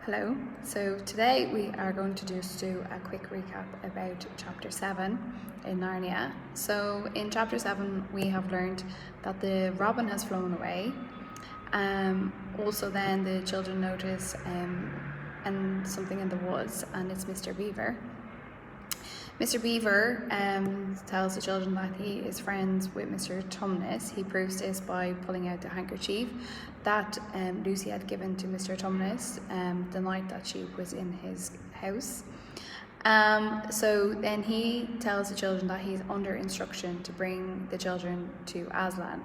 Hello, so today we are going to just do a quick recap about chapter 7 in Narnia. So in chapter 7 we have learned that the robin has flown away. Also then the children notice and something in the woods, and it's Mr. Beaver. Mr. Beaver tells the children that he is friends with Mr. Tumnus. He proves this by pulling out the handkerchief that Lucy had given to Mr. Tumnus the night that she was in his house. So then he tells the children that he's under instruction to bring the children to Aslan.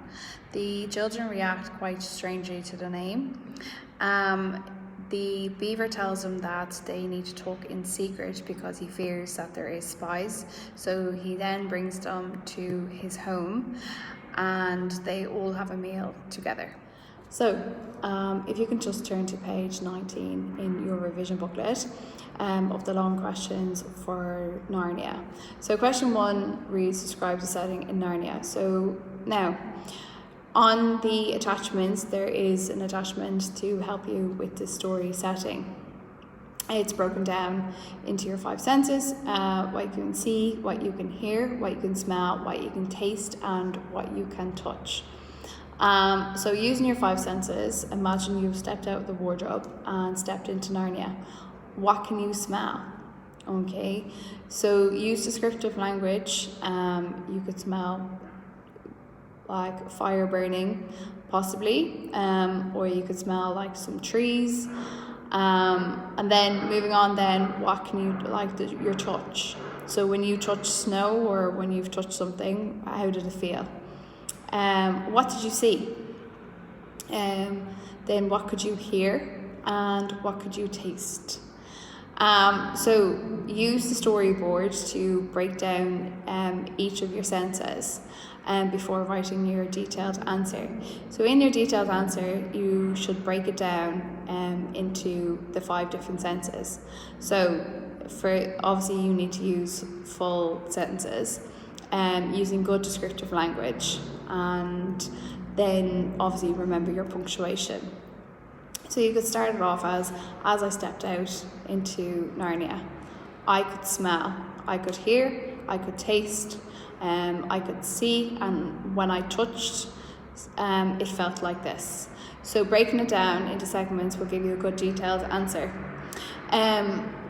The children react quite strangely to the name. The beaver tells them that they need to talk in secret because he fears that there is spies. So he then brings them to his home and they all have a meal together. So if you can just turn to page 19 in your revision booklet of the long questions for Narnia. So question 1 reads, describes the setting in Narnia. So now, on the attachments, there is an attachment to help you with the story setting. It's broken down into your 5 senses, what you can see, what you can hear, what you can smell, what you can taste, and what you can touch. So using your 5 senses, imagine you've stepped out of the wardrobe and stepped into Narnia. What can you smell? Okay, so use descriptive language. You could smell like fire burning, possibly, or you could smell like some trees, and then moving on, then what can you your touch? So when you touch snow or when you've touched something, how did it feel? What did you see? Then what could you hear, and what could you taste? So use the storyboard to break down each of your senses before writing your detailed answer. So in your detailed answer, you should break it down into the 5 different senses. So obviously you need to use full sentences, using good descriptive language, and then obviously remember your punctuation. So you could start it off as I stepped out into Narnia, I could smell, I could hear, I could taste, I could see, and when I touched, it felt like this. So breaking it down into segments will give you a good detailed answer.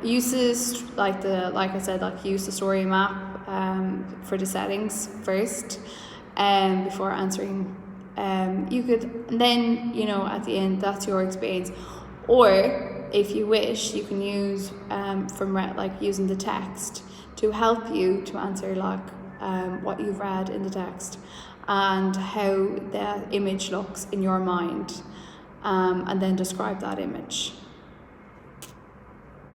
Uses use the story map for the settings first, before answering. You could then, at the end, that's your experience. Or if you wish, you can use using the text to help you to answer what you've read in the text and how the image looks in your mind, and then describe that image.